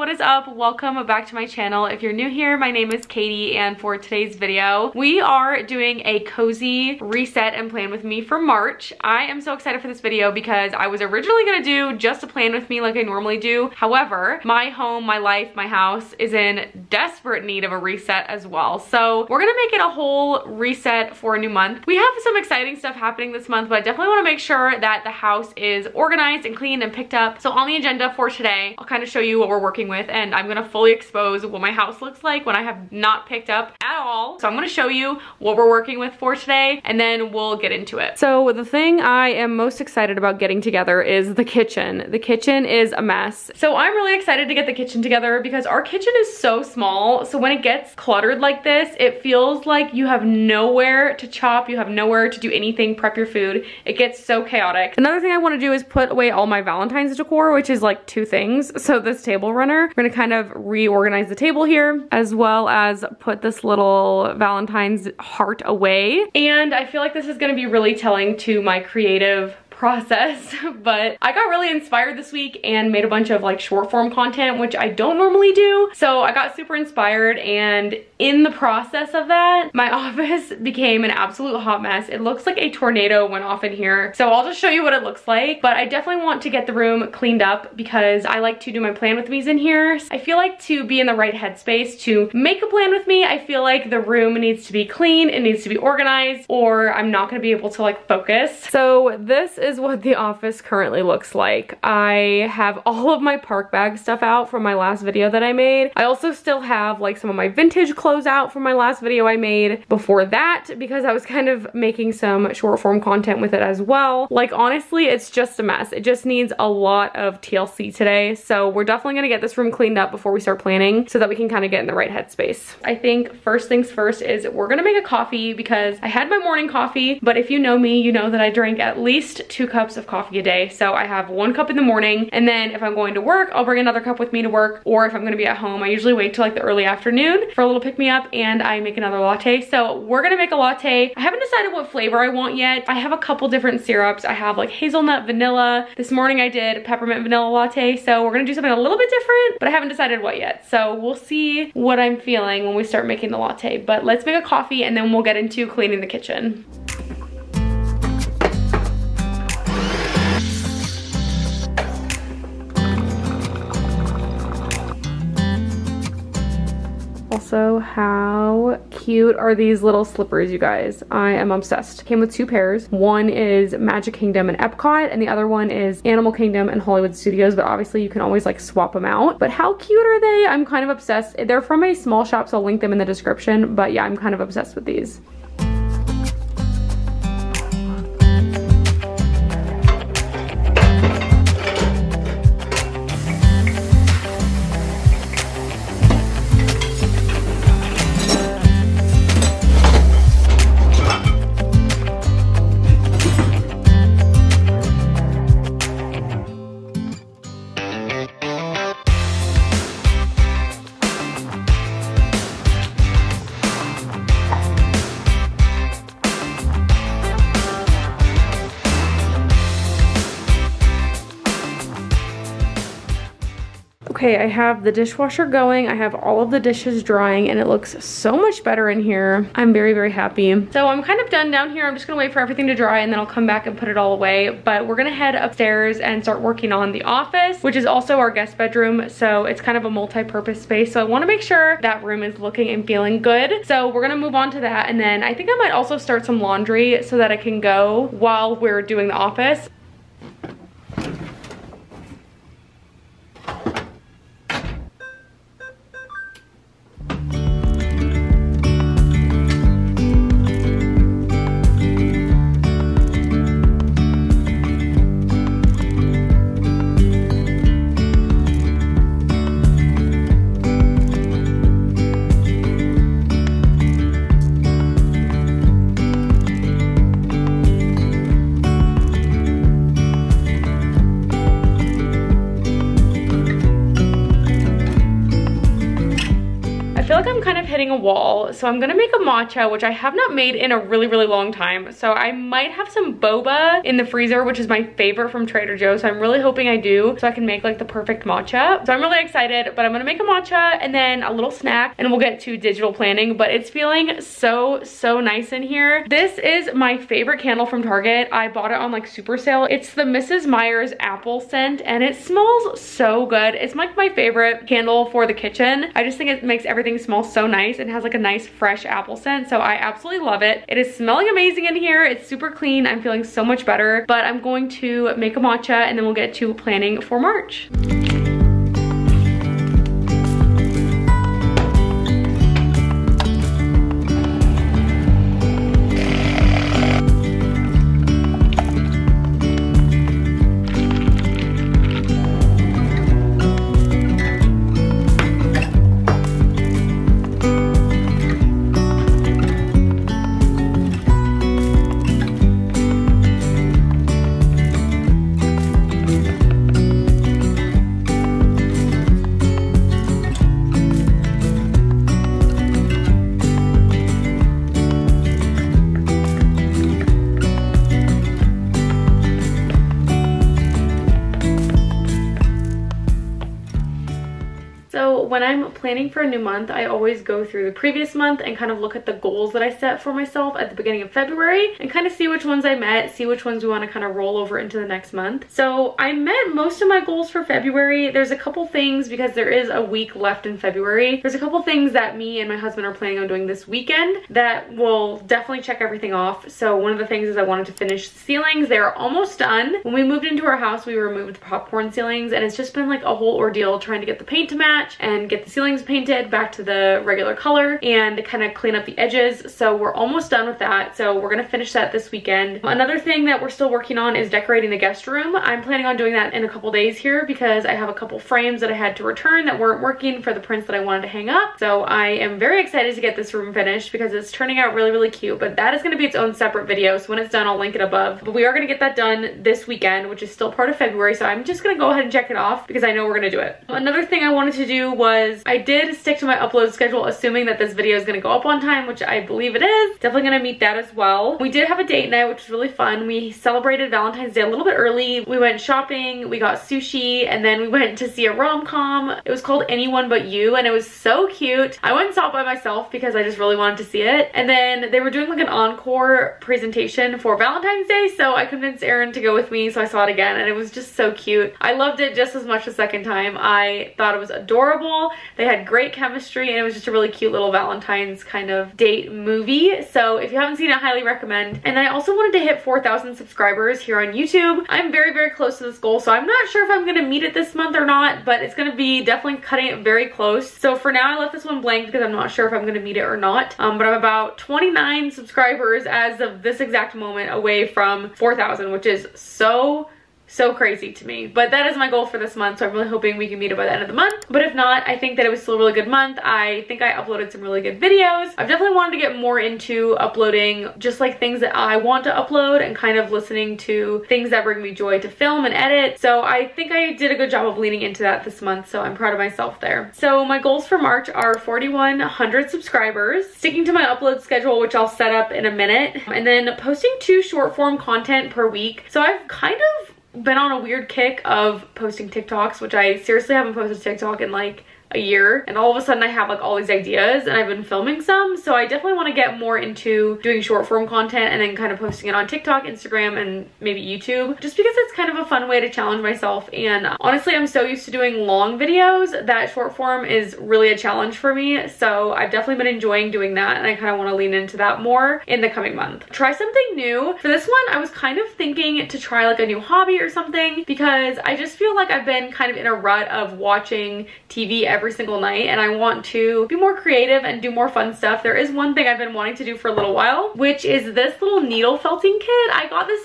what is up? Welcome back to my channel. If you're new here, my name is Katie, and for today's video, we are doing a cozy reset and plan with me for March. I am so excited for this video because I was originally gonna do just a plan with me like I normally do. However, my home, my life, my house is in desperate need of a reset as well. So we're gonna make it a whole reset for a new month. We have some exciting stuff happening this month, but I definitely wanna make sure that the house is organized and clean and picked up. So on the agenda for today, I'll kind of show you what we're working with, and I'm gonna fully expose what my house looks like when I have not picked up at all. So I'm gonna show you what we're working with for today, and then we'll get into it. So the thing I am most excited about getting together is the kitchen. The kitchen is a mess. So I'm really excited to get the kitchen together because our kitchen is so small. So when it gets cluttered like this, it feels like you have nowhere to chop, you have nowhere to do anything, prep your food. It gets so chaotic. Another thing I wanna do is put away all my Valentine's decor, which is like two things. So this table runner, we're gonna kind of reorganize the table here, as well as put this little Valentine's heart away. And I feel like this is gonna be really telling to my creative process, but I got really inspired this week and made a bunch of like short form content, which I don't normally do. So I got super inspired, and in the process of that, my office became an absolute hot mess. It looks like a tornado went off in here. So I'll just show you what it looks like, but I definitely want to get the room cleaned up because I like to do my plan with me's in here. I feel like to be in the right headspace to make a plan with me, I feel like the room needs to be clean, it needs to be organized, or I'm not gonna be able to like focus. So this is what the office currently looks like. I have all of my park bag stuff out from my last video that I made. I also still have like some of my vintage clothes out from my last video I made before that because I was kind of making some short form content with it as well. Like honestly, it's just a mess. It just needs a lot of TLC today. So we're definitely gonna get this room cleaned up before we start planning so that we can kind of get in the right headspace. I think first things first is we're gonna make a coffee because I had my morning coffee, but if you know me, you know that I drink at least 2 cups of coffee a day. So I have 1 cup in the morning, and then if I'm going to work, I'll bring another cup with me to work, or if I'm gonna be at home, I usually wait till like the early afternoon for a little pick-me-up and I make another latte. So we're gonna make a latte. I haven't decided what flavor I want yet. I have a couple different syrups. I have like hazelnut vanilla. This morning I did peppermint vanilla latte. So we're gonna do something a little bit different, but I haven't decided what yet. So we'll see what I'm feeling when we start making the latte. But let's make a coffee and then we'll get into cleaning the kitchen. Also, how cute are these little slippers, you guys? I am obsessed. Came with 2 pairs. One is Magic Kingdom and Epcot, and the other one is Animal Kingdom and Hollywood Studios, but obviously you can always like swap them out. But how cute are they? I'm kind of obsessed. They're from a small shop, so I'll link them in the description, but yeah, I'm kind of obsessed with these. Okay, I have the dishwasher going. I have all of the dishes drying and it looks so much better in here. I'm very, very happy. So I'm kind of done down here. I'm just gonna wait for everything to dry and then I'll come back and put it all away. But we're gonna head upstairs and start working on the office, which is also our guest bedroom. So it's kind of a multi-purpose space. So I wanna make sure that room is looking and feeling good. So we're gonna move on to that. And then I think I might also start some laundry so that I can go while we're doing the office. hitting a wall. So I'm gonna make a matcha, which I have not made in a really, really long time. So I might have some boba in the freezer, which is my favorite from Trader Joe's. So I'm really hoping I do, so I can make like the perfect matcha. So I'm really excited, but I'm gonna make a matcha and then a little snack, and we'll get to digital planning. But it's feeling so nice in here. This is my favorite candle from Target. I bought it on like super sale. It's the Mrs. Meyer's apple scent, and it smells so good. It's like my favorite candle for the kitchen. I just think it makes everything smell so nice and has like a nice fresh apple scent, so I absolutely love it. It is smelling amazing in here. It's super clean. I'm feeling so much better, but I'm going to make a matcha and then we'll get to planning for March. When I'm planning for a new month, I always go through the previous month and kind of look at the goals that I set for myself at the beginning of February and kind of see which ones I met, see which ones we want to kind of roll over into the next month. So I met most of my goals for February. There's a couple things, because there is a week left in February, there's a couple things that me and my husband are planning on doing this weekend that will definitely check everything off. So one of the things is I wanted to finish the ceilings. They're almost done. When we moved into our house, we removed the popcorn ceilings, and it's just been like a whole ordeal trying to get the paint to match and get the ceilings painted back to the regular color and kind of clean up the edges. So we're almost done with that. So we're gonna finish that this weekend. Another thing that we're still working on is decorating the guest room. I'm planning on doing that in a couple days here because I have a couple frames that I had to return that weren't working for the prints that I wanted to hang up. So I am very excited to get this room finished because it's turning out really cute, but that is gonna be its own separate video. So when it's done, I'll link it above. But we are gonna get that done this weekend, which is still part of February. So I'm just gonna go ahead and check it off because I know we're gonna do it. Another thing I wanted to do was I did stick to my upload schedule, assuming that this video is going to go up on time, which I believe it is. Definitely going to meet that as well. We did have a date night, which was really fun. We celebrated Valentine's Day a little bit early. We went shopping, we got sushi, and then we went to see a rom-com. It was called Anyone But You, and it was so cute. I went and saw it by myself because I just really wanted to see it. And then they were doing like an encore presentation for Valentine's Day, so I convinced Aaron to go with me, so I saw it again, and it was just so cute. I loved it just as much the second time. I thought it was adorable. They had great chemistry, and it was just a really cute little Valentine's kind of date movie. So if you haven't seen it, I highly recommend. And I also wanted to hit 4,000 subscribers here on YouTube. I'm very close to this goal, so I'm not sure if I'm gonna meet it this month or not, but it's gonna be definitely cutting it very close. So for now, I left this one blank because I'm not sure if I'm gonna meet it or not. But I'm about 29 subscribers as of this exact moment away from 4,000, which is so crazy to me. But that is my goal for this month, so I'm really hoping we can meet it by the end of the month. But if not, I think that it was still a really good month. I think I uploaded some really good videos. I've definitely wanted to get more into uploading just like things that I want to upload and kind of listening to things that bring me joy to film and edit. So I think I did a good job of leaning into that this month, so I'm proud of myself there. So my goals for March are 4,100 subscribers, sticking to my upload schedule, which I'll set up in a minute, and then posting 2 short form content per week. So I've kind of been on a weird kick of posting TikToks, which I seriously haven't posted TikTok in like a year, and all of a sudden I have like all these ideas and I've been filming some. So I definitely want to get more into doing short form content and then kind of posting it on TikTok, Instagram, and maybe YouTube, just because it's kind of a fun way to challenge myself. And honestly, I'm so used to doing long videos that short form is really a challenge for me. So I've definitely been enjoying doing that, and I kind of want to lean into that more in the coming month. Try something new. For this one, I was kind of thinking to try like a new hobby or something, because I just feel like I've been kind of in a rut of watching TV every single night, and I want to be more creative and do more fun stuff. There is one thing I've been wanting to do for a little while, which is this little needle felting kit. I got this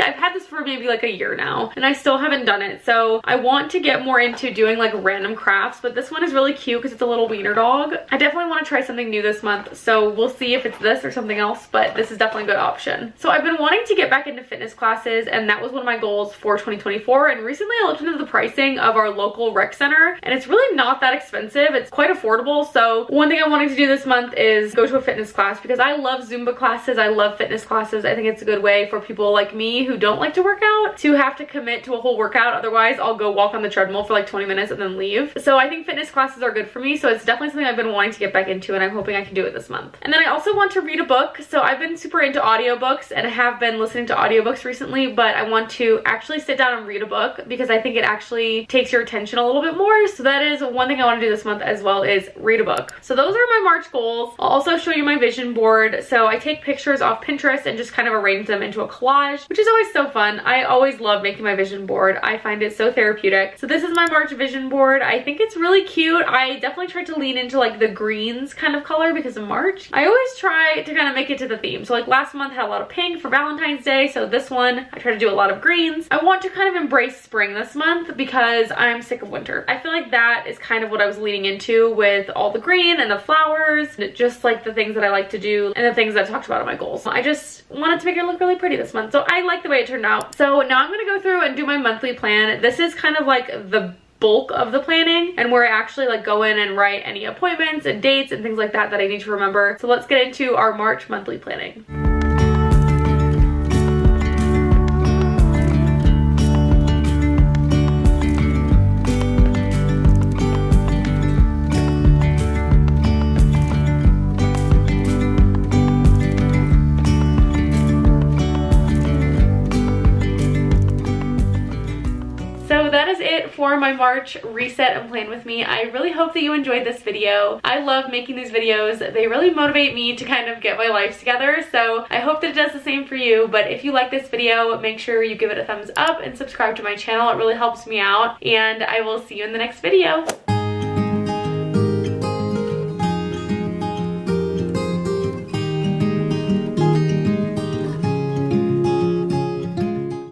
I've had this for maybe like a year now, and I still haven't done it. So I want to get more into doing like random crafts, but this one is really cute because it's a little wiener dog. I definitely want to try something new this month, so we'll see if it's this or something else, but this is definitely a good option. So I've been wanting to get back into fitness classes, and that was one of my goals for 2024, and recently I looked into the pricing of our local rec center, and and it's really not that expensive. It's quite affordable. So one thing I wanted to do this month is go to a fitness class because I love Zumba classes. I love fitness classes. I think it's a good way for people like me who don't like to work out to have to commit to a whole workout. Otherwise, I'll go walk on the treadmill for like 20 minutes and then leave. So I think fitness classes are good for me. So it's definitely something I've been wanting to get back into, and I'm hoping I can do it this month. And then I also want to read a book. So I've been super into audiobooks and I have been listening to audiobooks recently, but I want to actually sit down and read a book because I think it actually takes your attention a little bit more. So that is one thing I want to do this month as well, is read a book. So those are my March goals. I'll also show you my vision board. So I take pictures off Pinterest and just kind of arrange them into a collage, which is always so fun. I always love making my vision board. I find it so therapeutic. So this is my March vision board. I think it's really cute. I definitely tried to lean into like the greens kind of color because of March. I always try to kind of make it to the theme. So like last month I had a lot of pink for Valentine's Day. So this one I try to do a lot of greens. I want to kind of embrace spring this month because I'm sick of winter. I feel like that is kind of what I was leaning into with all the green and the flowers, just like the things that I like to do and the things that I talked about in my goals. I just wanted to make it look really pretty this month. So I like the way it turned out. So now I'm gonna go through and do my monthly plan. This is kind of like the bulk of the planning and where I actually like go in and write any appointments and dates and things like that that I need to remember. So let's get into our March monthly planning. That is it for my March reset and plan with me. I really hope that you enjoyed this video. I love making these videos. They really motivate me to kind of get my life together. So I hope that it does the same for you. But if you like this video, make sure you give it a thumbs up and subscribe to my channel. It really helps me out. And I will see you in the next video.